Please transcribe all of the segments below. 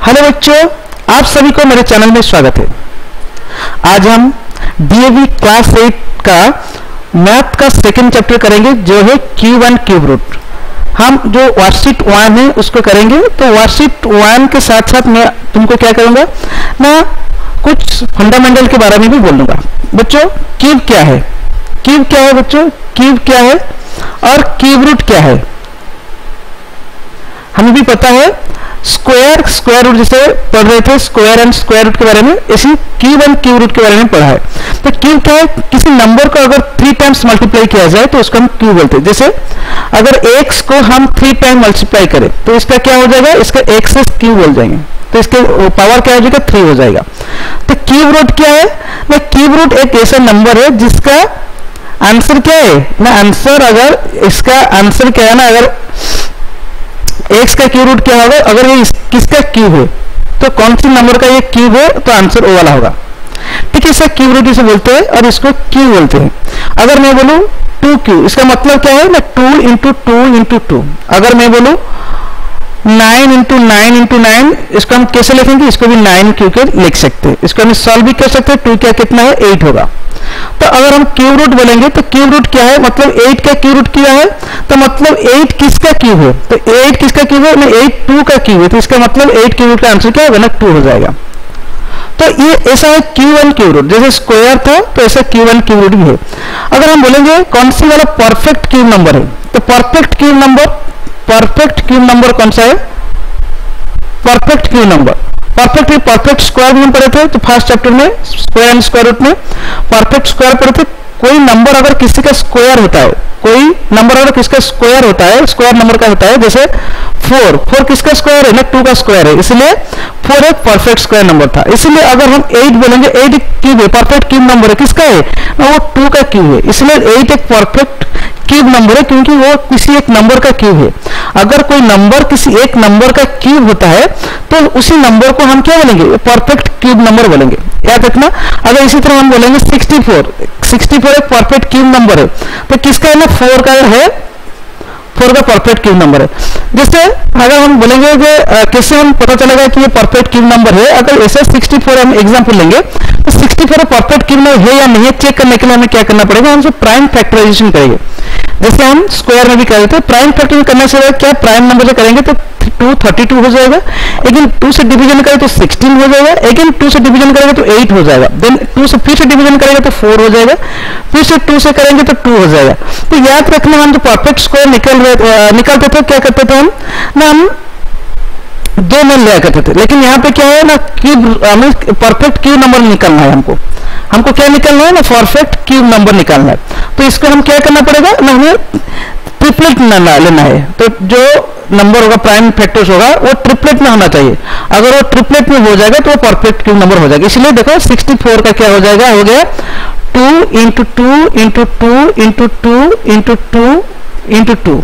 Hello बच्चों, आप सभी को मेरे चैनल में स्वागत है। आज हम डीएवी क्लास 8 का मैथ का सेकंड चैप्टर करेंगे, जो है क्यूब एंड क्यूब रूट। हम जो वर्कशीट 1 है उसको करेंगे। तो वर्कशीट 1 के साथ साथ मैं तुमको क्या करूंगा ना, कुछ फंडामेंटल के बारे में भी बोलूंगा। बच्चों, क्यूब क्या है? क्यूब क्या है बच्चों? क्यूब क्या है और क्यूब रूट क्या है? हमें भी पता है। स्क्वायर, स्क्वायर रूट जैसे पढ़ रहे थे, स्क्वायर एंड स्क्वायर रूट के बारे में, इसी क्यूब एंड क्यूब रूट के बारे में पढ़ा है। तो क्यूब क्या है? किसी नंबर को अगर 3 टाइम्स मल्टीप्लाई किया जाए तो उसको हम क्यूब बोलते हैं। जैसे अगर x को हम 3 टाइम मल्टीप्लाई करें तो इसका क्या हो जाएगा? इसका x से क्यूब बोल जाएंगे, तो इसके पावर क्या हो जाएगा? 3 हो जाएगा। तो क्यूब रूट क्या है ना? क्यूब रूट एक ऐसा नंबर है जिसका आंसर क्या है ना, आंसर अगर इसका आंसर क्या है ना, अगर x का क्यूब रूट क्या होगा? अगर ये किसका क्यूब है तो कौन सी नंबर का ये क्यूब है तो आंसर ओ वाला होगा। ठीक है, इसे क्यूब रूट इसे बोलते हैं और इसको क्यूब बोलते हैं। अगर मैं बोलूं 2 क्यूब, इसका मतलब क्या है ना, 2 इंटू 2 इंटू 2। अगर मैं बोलूं 9 इंटू 9 इंटू 9, इसको हम कैसे लिखेंगे? इसको भी 9 क्यूब के लिख सकते हैं। इसको हम सॉल्व भी कर सकते हैं। 2 क्या कितना है? 8 होगा। तो अगर हम क्यूब रूट बोलेंगे तो क्यूब रूट क्या है? मतलब 8 का क्यूब रूट क्या है? तो मतलब 8 किसका क्यूब है? तो 8 किसका क्यूब है ना? 8 2 का क्यूब है। तो इसका मतलब 8 क्यूब रूट का आंसर क्या होगा ना? 2 हो जाएगा। तो ये ऐसा है क्यूब एंड क्यूब रूट। जैसे स्क्वायर था तो ऐसा क्यूब एंड क्यूब रूट भी है। अगर हम बोलेंगे कौन सी वाला परफेक्ट क्यूब नंबर है, तो परफेक्ट क्यूब नंबर कौन सा है? Perfect cube number. Perfect square भी हम पढ़े थे, तो फर्स्ट चैप्टर में स्क्वायर एंड स्क्वायर रूट में परफेक्ट स्क्वायर पढ़े थे। कोई नंबर अगर किसी का स्क्वायर होता है, कोई नंबर अगर किसका स्क्वायर होता है, स्क्वायर नंबर का होता है, जैसे 4 किसका स्क्वायर है ना? 2 का स्क्वायर है, इसलिए 4 एक परफेक्ट स्क्वायर नंबर था। इसलिए अगर हम 8 बोलेंगे, 8 एक क्यूब है, परफेक्ट क्यूब नंबर है, किसका है ना? वो 2 का क्यूब है, इसलिए 8 एक परफेक्ट क्यूब नंबर है, क्योंकि वो किसी एक नंबर का क्यूब है। अगर कोई नंबर किसी एक नंबर का क्यूब होता है तो उसी नंबर को हम क्या बोलेंगे? परफेक्ट क्यूब नंबर बोलेंगे, याद रखना। अगर इसी तरह हम बोलेंगे 64 एक परफेक्ट क्यूब नंबर है, तो किसका है ना? 4 का है, 4 का परफेक्ट क्यूब नंबर है। जैसे अगर हम बोलेंगे कि कैसे हम पता चलेगा कि ये परफेक्ट क्यूब नंबर है, अगर ऐसे 64 हम एग्जांपल लेंगे तो 64 परफेक्ट क्यूब नंबर है या नहीं है चेक करने के लिए हमें क्या करना पड़ेगा? हम प्राइम फैक्टराइजेशन करेंगे, जैसे हम स्क्वायर में भी कर देते हैं। प्राइम फैक्टराइजेशन करने से क्या प्राइम नंबर से करेंगे तो 232 हो जाएगा। लेकिन 2 से डिवीजन करें तो 16 हो जाएगा। लेकिन 2 से डिवीजन करेंगे तो 8 हो जाएगा। देन 2 से फिर से डिवीजन करेंगे तो 4 हो जाएगा। फिर से 2 से करेंगे तो 2 हो जाएगा। तो याद रखना, हम जो परफेक्ट स्क्वायर निकालते थे क्या करते थे हम 2 में लिया करते थे। लेकिन यहाँ पे क्या है ना, क्यूब, हमें परफेक्ट क्यूब नंबर निकालना है। हमको क्या निकालना है ना? परफेक्ट क्यूब नंबर निकालना है। तो इसको हम क्या करना पड़ेगा ना, हमें ट्रिपलेट लेना है। तो जो नंबर होगा प्राइम फैक्टर्स होगा वो ट्रिपलेट में होना चाहिए। अगर वो ट्रिपलेट में हो जाएगा तो वो परफेक्ट क्यूब नंबर हो जाएगा। इसलिए देखो 64 का क्या हो जाएगा? हो गया 2 into 2 into 2 into 2 into 2 into 2।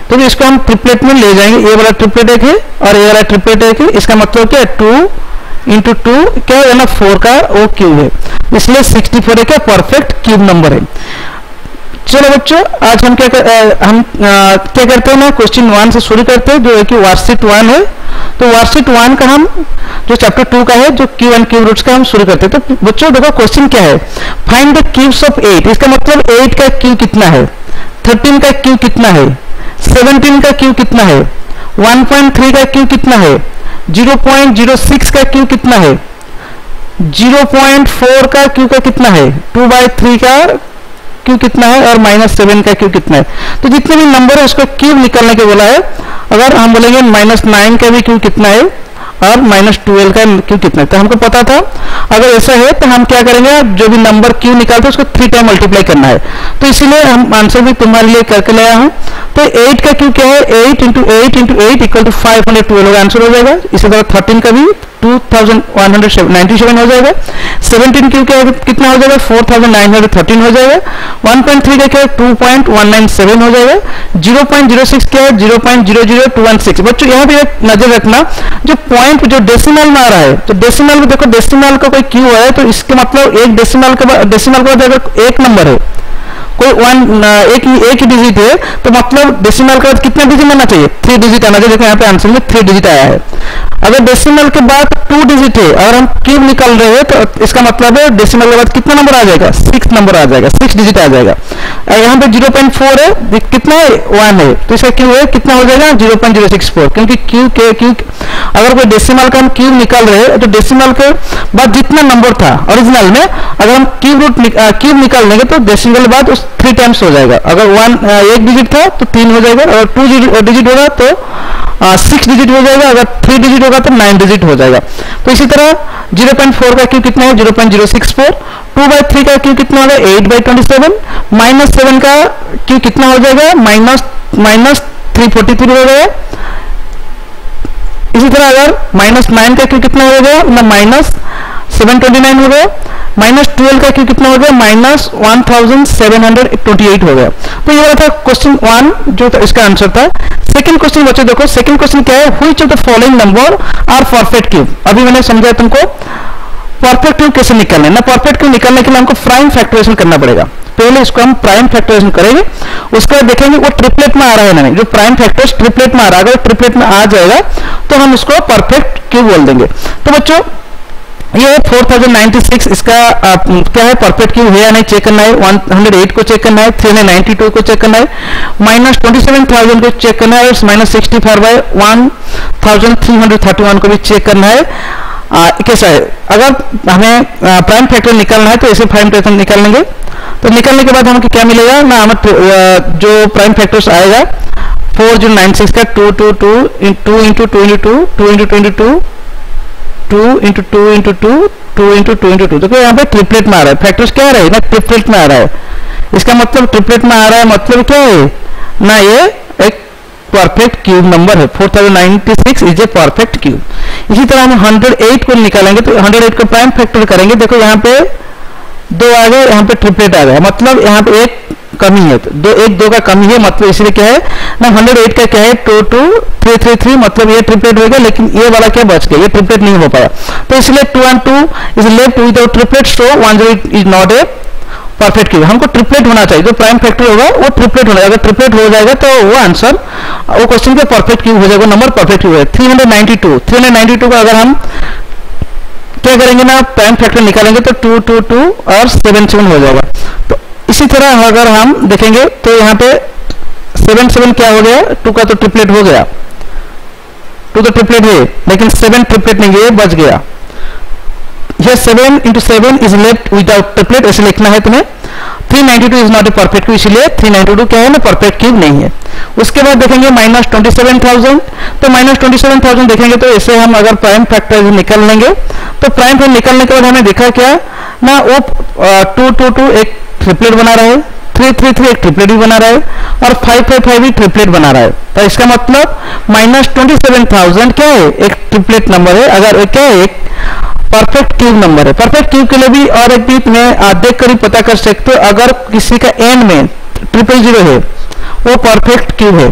तो इसको हम ट्रिपलेट में ले जाएंगे। ये वाला ट्रिपलेट एक है और ये वाला ट्रिपलेट एक है। इसका मतलब क्या है? 2 इंटू 2 क्या है ना? 4 का वो क्यूब है, इसलिए 64 क्या परफेक्ट क्यूब नंबर है। चलो बच्चों, आज हम क्या करते हैं ना, क्वेश्चन 1 से शुरू करते हैं, जो है कि वर्कशीट 1 है। तो वर्कशीट 1 का हम जो चैप्टर 2 का है, जो क्यूब एंड क्यूब रूट्स का हम शुरू करते हैं। तो बच्चों देखो क्वेश्चन क्या है, फाइंड द क्यूब्स ऑफ 8। इसका मतलब 8 का क्यूब कितना है, 13 का क्यूब कितना है, 17 का क्यूब कितना है, 1.3 का क्यूब कितना है, 0.06 का क्यूब कितना है, 0.4 का क्यूब का कितना है, 2/3 का क्यूब कितना है और -7 का क्यूब कितना है। तो जितने भी नंबर है उसको क्यूब निकालने के बोला है। अगर हम बोलेंगे -9 का भी क्यूब कितना है और -12 का क्यूब कितना है, तो हमको पता था। अगर ऐसा है तो हम क्या करेंगे, जो भी नंबर क्यूब निकालते हैं उसको 3 टाइम मल्टीप्लाई करना है। तो इसीलिए हम आंसर भी तुम्हारे लिए करके लाया हूँ। तो 8 का क्यूब क्या है? 8 इंटू 8 इंटू 8 इक्वल टू 512 होगा, आंसर हो जाएगा। इसी तरह 13 का भी 2197 हो जाएगा। 17 क्यूब क्या कितना हो जाएगा? 4913 हो जाएगा। 1.3 का क्या है? 2197 हो जाएगा। 0.06 क्या है? 0.00216। बच्चों यहाँ पे एक नजर रखना, जो पॉइंट जो डेसिमल में आ रहा है, तो डेसिमल में देखो, डेसिमल का कोई क्यू है तो इसके मतलब एक डेसिमल के बाद अगर एक नंबर है, कोई एक ही डिजिट है तो मतलब डेसिमल के बाद कितना डिजिट आना चाहिए, 3 डिजिट आना चाहिए। देखो यहाँ पे आंसर में 3 डिजिट आया है। अगर डेसिमल के बाद 2 डिजिट है, अगर हम क्यूब निकाल रहे हैं तो इसका मतलब है डेसिमल के बाद कितना नंबर आ जाएगा, 6 नंबर आ जाएगा, 6 डिजिट आ जाएगा। यहाँ पे 0.4 है, कितना है 1 है, तो इसका क्यूब है कितना हो जाएगा 0.064, क्योंकि क्यूब अगर कोई डेसिमल का हम क्यूब निकाल रहे हैं तो डेसिमल के बाद जितना नंबर था ओरिजिनल में, अगर हम क्यूब निकाल लेंगे तो डेसिमल के बाद उस 3 टाइम्स हो जाएगा। अगर 1 डिजिट था तो 3 हो जाएगा, अगर 2 डिजिट होगा तो 6 डिजिट हो जाएगा, अगर 3 डिजिट होगा तो 9 डिजिट हो जाएगा। तो इसी तरह 0.4 का क्यूब कितना है 0.064, 2/3 का क्यूब कितना होगा 8/27, -7 का क्यूब कितना हो जाएगा -343 हो गया। इसी तरह अगर -9 का क्यूब कितना हो गया -729 हो गया, -12 का क्यूब कितना हो गया -1728 हो गया। तो ये था क्वेश्चन 1 जो था, इसका आंसर था। सेकंड क्वेश्चन बच्चों देखो, सेकंड क्वेश्चन क्या है, which of the following number are perfect cube. अभी मैंने समझाया तुमको परफेक्ट क्यूब कैसे निकालना है ना। परफेक्ट क्यूब निकालने के लिए हमको प्राइम फैक्टराइजेशन करना पड़ेगा। पहले इसको हम प्राइम फैक्टराइजेशन करेंगे, उसके बाद देखेंगे वो ट्रिपलेट में आ रहा है ना नहीं। जो प्राइम फैक्टर्स ट्रिपलेट में आ रहा है, अगर ट्रिपलेट में आ जाएगा तो हम उसको परफेक्ट क्यूब बोल देंगे। तो बच्चों ये 4096 इसका क्या है, परफेक्ट क्यूब है या नहीं चेक करना है। 108 को चेक करना है, 392 को चेक करना है, -27,000 को चेक करना है, और -64/1331 को भी चेक करना है। कैसा है, अगर हमें प्राइम फैक्टर निकालना है तो ऐसे प्राइम फैक्टर निकाल लेंगे। तो निकालने के बाद हमको क्या मिलेगा ना, हमें जो प्राइम फैक्टर्स आएगा 4096 का 2 2 2 2 into 2 into 2 into 22 2 into 2 into 2 2 into 2 into 2। तो यहाँ पे ट्रिपलेट में आ रहा है, फैक्टर्स क्या आ रहा है ना, ट्रिपलेट में आ रहा है। इसका मतलब ट्रिपलेट में आ रहा है मतलब क्या है ना, ये एक परफेक्ट क्यूब नंबर है। 4096 इज ए परफेक्ट क्यूब। इसी तरह हम 108 को निकालेंगे तो 108 को प्राइम फैक्टर करेंगे। देखो यहाँ पे 2 आ गए, यहाँ पे ट्रिपलेट आ गया, मतलब यहाँ पे एक कमी है, तो 1 2 का कमी है, मतलब इसलिए क्या है ना 108 का क्या है 2 2 3 3 3, मतलब ये ट्रिपलेट हो गया, लेकिन ये वाला क्या बच गया, ये ट्रिपलेट नहीं हो पाया। तो इसलिए 2 and 2 is left without triplet, so 108 is not a perfect cube. हमको ट्रिपलेट होना चाहिए, जो प्राइम फैक्टर होगा वो ट्रिपलेट होना, अगर ट्रिपलेट हो जाएगा तो वो आंसर वो क्वेश्चन का परफेक्ट क्यूब हो जाएगा, नंबर परफेक्ट क्यूब है। 392 का अगर हम क्या करेंगे ना, प्राइम फैक्टर निकालेंगे तो 2 2 2 और 7 7 हो जाएगा। तो इसी तरह अगर हम देखेंगे तो यहाँ पे 7 7 क्या हो गया, 2 का तो ट्रिपलेट हो गया, 2 तो ट्रिपलेट है, लेकिन 7 ट्रिपलेट नहीं है, बच गया। यह 7 into 7 is left without triplet, ऐसे लिखना है तुम्हें। 392 is not a perfect cube, इसलिए 392 क्या है ना, परफेक्ट क्यूब नहीं है। उसके बाद देखेंगे -27,000, तो -27,000 देखेंगे तो ऐसे हम अगर प्राइम फैक्टर निकाल लेंगे तो प्राइम फैक्टर निकालने के बाद हमें देखा क्या ना, वो 2 2 2 एक ट्रिपलेट बना रहा है, 3 3 3 एक ट्रिपलेट भी बना रहा है, और 5 5 5 भी ट्रिपलेट बना रहा है। तो इसका मतलब -27,000 क्या है, एक ट्रिपलेट नंबर है, अगर क्या है एक परफेक्ट क्यूब नंबर है। परफेक्ट क्यूब के लिए भी और एक बीट में देख कर ही पता कर सकते हो, अगर किसी का एंड में 000 है वो परफेक्ट क्यूब है,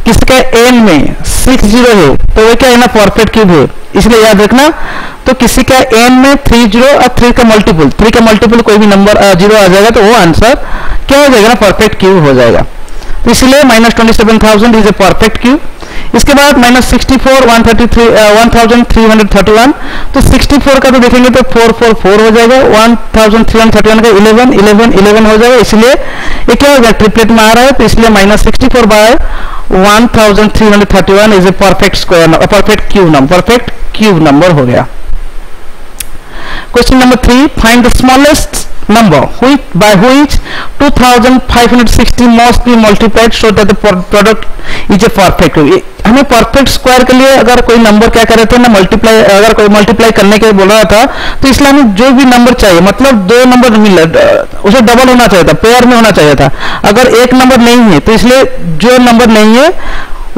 किसी का एंड में 60 है तो वो क्या है ना, परफेक्ट क्यूब है। इसलिए याद रखना, तो किसी का एंड में 30 और 3 का मल्टीपल कोई भी नंबर 0 आ जाएगा तो वो आंसर क्या हो जाएगा ना, परफेक्ट क्यूब हो जाएगा। तो इसलिए -27,000 इज ए परफेक्ट क्यूब। इसके बाद -64 1331, तो 64 का तो देखेंगे तो 444 हो जाएगा, 1331 का 11 11 11 हो जाएगा, इसलिए ये क्या हो गया, ट्रिपलेट में आ रहा है, तो इसलिए -64/1331 is a perfect square, perfect cube number हो गया। Question number 3, find the smallest number by which 2560 must be multiplied so that the product is a perfect cube। हमें परफेक्ट स्क्वायर के लिए अगर कोई नंबर क्या कर रहे थे ना, मल्टीप्लाई, अगर कोई मल्टीप्लाई करने के बोल रहा था तो इसलिए हमें जो भी नंबर चाहिए, मतलब 2 नंबर मिला उसे डबल होना चाहिए था, पेयर में होना चाहिए था। अगर एक नंबर नहीं है तो इसलिए जो नंबर नहीं है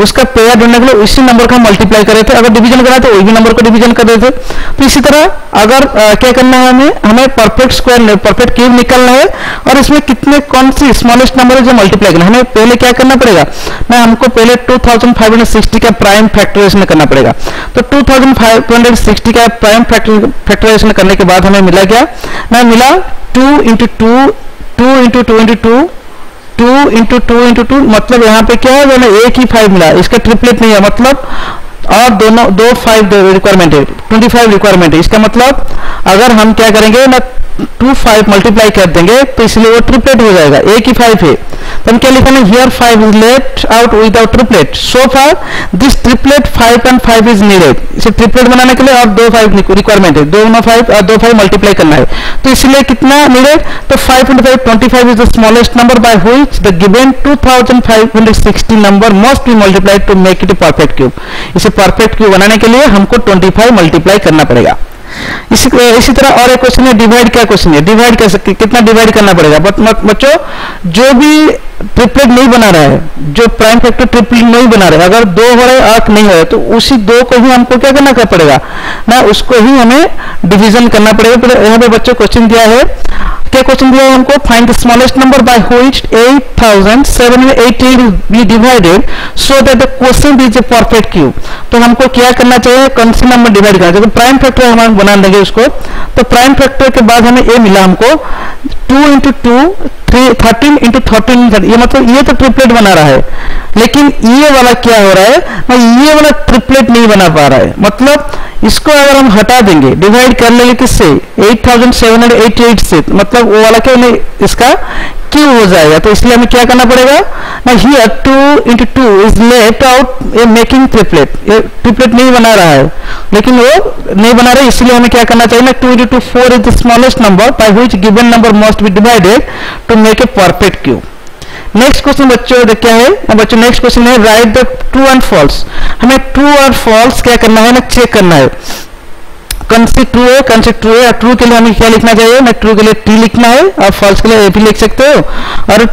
उसका पेयर ढूंढने के लिए इसी नंबर का मल्टीप्लाई कर रहे थे, अगर डिवीजन करा तो वही भी नंबर को डिवीजन कर रहे थे। तो इसी तरह अगर क्या करना है, हमें परफेक्ट स्क्वायर परफेक्ट क्यूब निकालना है, और इसमें कितने कौन सी स्मॉलेस्ट नंबर है जो मल्टीप्लाई करना है, हमें पहले क्या करना पड़ेगा ना, हमको पहले 2560 का प्राइम फैक्टराइजेशन करना पड़ेगा। तो 2560 का प्राइम फैक्टराइजेशन करने के बाद हमें मिला क्या ना, मिला 2 into 2 2 into two into two, 2 into two into two, मतलब यहाँ पे क्या है, मैंने एक ही 5 मिला, इसका ट्रिपलेट नहीं है, मतलब और दोनों दो 5 रिक्वायरमेंट है, 25 रिक्वायरमेंट है। इसका मतलब अगर हम क्या करेंगे ना 2 5 मल्टीप्लाई कर देंगे तो इसलिए वो ट्रिपलेट हो जाएगा, एक ही 5 है, तो हम क्या लिखेंगे, here 5 is left out without triplet, so far this triplet 5 and 5 is needed. इसे ट्रिपलेट बनाने के लिए और दो 5 रिक्वायरमेंट है, 2 5 और 2 5 मल्टीप्लाई करना है, तो इसलिए कितना नीडेड, तो 5 into 5 25 is the smallest number by which the given 2560 number must be multiplied to make it a perfect cube. इसे परफेक्ट क्यूब बनाने के लिए हमको 25 मल्टीप्लाई करना पड़ेगा। इसी तरह और एक क्वेश्चन है, डिवाइड का क्वेश्चन है, डिवाइड कर सकते, कितना डिवाइड करना पड़ेगा। बच्चों जो भी ट्रिपलेट नहीं बना रहा है, जो प्राइम फैक्टर ट्रिपलेट नहीं बना रहे, अगर 2 हो रहे आंक नहीं हो रहे, तो उसी 2 को ही हमको क्या करना पड़ेगा ना, उसको ही हमें डिवीजन करना पड़ेगा। तो यहाँ पे बच्चों क्वेश्चन दिया है, क्या क्वेश्चन दिया है हमको, find the smallest number by which 8788 be divided so that the question is a perfect cube. तो हमको क्या करना चाहिए, कौन से नंबर डिवाइड करना चाहिए, तो प्राइम फैक्टर हम बना देंगे उसको, तो प्राइम फैक्टर के बाद हमें ये मिला हमको 2 इंटू टू 13 इंटू 13, ये मतलब ये तो ट्रिपलेट बना रहा है, लेकिन ये वाला क्या हो रहा है ना, ये वाला ट्रिपलेट नहीं बना पा रहा है, मतलब इसको अगर हम हटा देंगे, डिवाइड कर लेंगे किससे, 8788 से, मतलब वो वाला क्या नहीं, इसका क्यों हो जाएगा, तो इसलिए हमें क्या करना पड़ेगा ना, here 2 into two is left out A making triplet, ये ट्रिपलेट नहीं बना रहा है, लेकिन वो नहीं बना रहा है, इसलिए हमें क्या करना चाहिए ना, 2 into two 4 is the smallest number by which given number must be divided to make a perfect cube. Next question बच्चों क्या है, बच्चों नेक्स्ट क्वेश्चन है, write the true and false. हमें ट्रू और फॉल्स क्या करना है ना, चेक करना है, कौन सी ट्रू है, कौन सी ट्रू है। ट्रू के लिए हमें क्या लिखना चाहिए ना, ट्रू के लिए टी लिखना है, और फॉल्स के लिए ए भी लिख सकते हो, और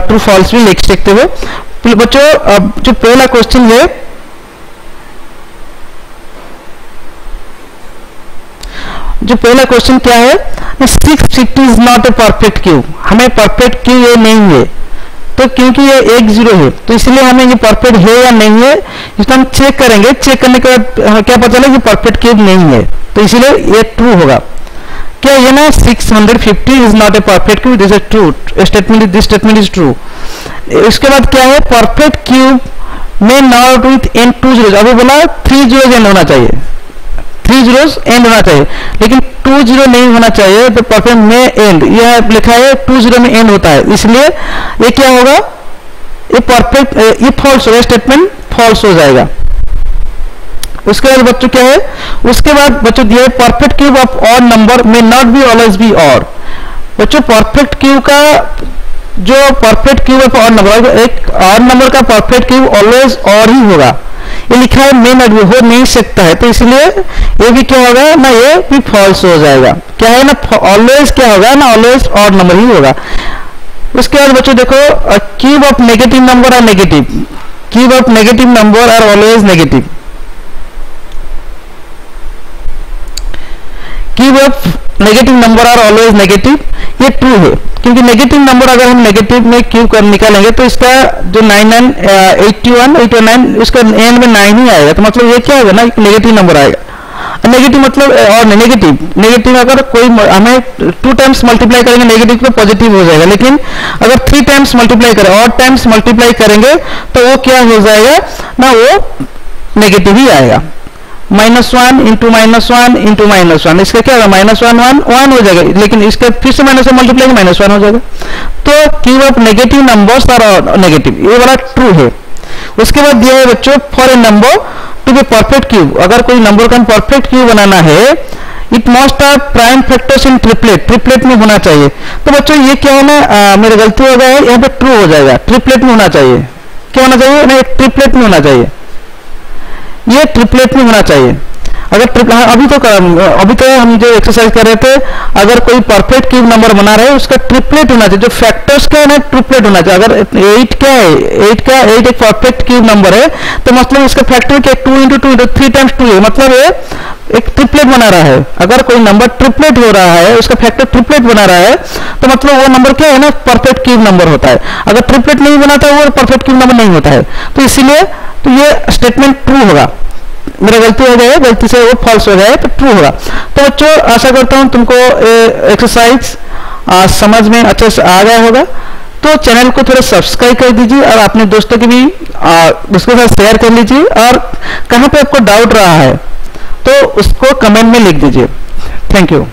ट्रू फॉल्स भी लिख सकते हो। बच्चों अब जो पहला क्वेश्चन है, जो पहला क्वेश्चन क्या है, 650 is not a perfect cube. हमें परफेक्ट क्यूब ये नहीं है, तो क्योंकि ये 1 0 है, तो इसलिए हमें ये परफेक्ट है या नहीं है इसको हम चेक करेंगे। चेक करने के बाद क्या पता चला कि परफेक्ट क्यूब नहीं है, तो इसलिए ये ट्रू होगा। क्या ये ना 650 is not a perfect cube, this is true statement, this statement is true. इसके बाद क्या है, परफेक्ट क्यूब में नॉट विथ एंड 2 zeros, अभी बोला 3 zeros एंड होना चाहिए, 3 zeros एंड होना चाहिए, लेकिन 2 0 नहीं होना चाहिए, तो परफेक्ट में एंड यह लिखा है 2 0 में एंड होता है, इसलिए ये क्या होगा, ये परफेक्ट, ये फॉल्स होगा, स्टेटमेंट फॉल्स हो जाएगा। उसके बाद बच्चों क्या है, उसके बाद बच्चों दिया है perfect cube of odd number may not be always be odd. बच्चों परफेक्ट क्यूब का जो perfect cube of odd number, एक ऑड नंबर का परफेक्ट क्यूब ऑलवेज ऑड ही होगा, ये लिखा है मे नॉट बी, हो नहीं सकता है, तो इसलिए ये भी क्या होगा ना, ये भी फॉल्स हो जाएगा। क्या है ना, ऑलवेज क्या होगा ना, ऑलवेज ऑड नंबर ही होगा। उसके बाद बच्चों देखो, cube of negative number are negative, cube of negative number are always negative, cube of negative number are always negative, ये ट्रू है, क्योंकि नेगेटिव नंबर अगर हम नेगेटिव में क्यूब कर निकालेंगे तो इसका जो 81 उसका एंड में 9 ही आएगा, तो मतलब ये क्या होगा ना, नेगेटिव नंबर आएगा। नेगेटिव मतलब और नेगेटिव अगर कोई हमें 2 टाइम्स मल्टीप्लाई करेंगे नेगेटिव तो पॉजिटिव हो जाएगा, लेकिन अगर 3 टाइम्स मल्टीप्लाई करें और टाइम्स मल्टीप्लाई करेंगे तो वो क्या हो जाएगा ना, वो नेगेटिव ही आएगा। -1 इंटू -1 इंटू -1, इसका क्या होगा, -1 1 हो जाएगा, लेकिन इसके फिर से -1 मल्टीप्लाई -1 हो जाएगा। तो cube of negative numbers are negative, ये वाला ट्रू है। उसके बाद दिया है बच्चों, for a number to be perfect cube, अगर कोई नंबर का परफेक्ट क्यूब बनाना है, it must have prime factors in triplet में होना चाहिए। तो बच्चों ये क्या है ना, मेरी गलती हो गया है, यहाँ पे ट्रू हो जाएगा, ट्रिपलेट में होना चाहिए। क्या होना चाहिए ना, ट्रिपलेट में होना चाहिए, ये ट्रिपलेट में होना चाहिए। अगर अभी तो हम जो एक्सरसाइज कर रहे थे, अगर कोई परफेक्ट क्यूब नंबर बना रहे हैं उसका ट्रिपलेट होना चाहिए, जो फैक्टर्स क्या है ना ट्रिपलेट होना चाहिए। अगर 8 क्या है, 8 एक परफेक्ट क्यूब नंबर है, तो मतलब इसका फैक्टर क्या 2 इंटू 2 इंटू 3 टाइम्स 2 है, मतलब ये एक ट्रिपलेट बना रहा है। अगर कोई नंबर ट्रिपलेट हो रहा है, उसका फैक्टर ट्रिपलेट बना रहा है, तो मतलब वो नंबर क्या है ना, परफेक्ट क्यूब नंबर होता है। अगर ट्रिपलेट नहीं बनाता वो परफेक्ट क्यूब नंबर नहीं होता है, तो इसीलिए तो ये स्टेटमेंट ट्रू होगा। मेरा गलती हो गया, गलती से वो फॉल्स हो गया है, तो ट्रू होगा। तो बच्चों आशा करता हूं तुमको एक्सरसाइज समझ में अच्छे से आ गया होगा। तो चैनल को थोड़ा सब्सक्राइब कर दीजिए और अपने दोस्तों के भी उसके साथ शेयर कर लीजिए, और कहाँ पे आपको डाउट रहा है तो उसको कमेंट में लिख दीजिए। Thank you.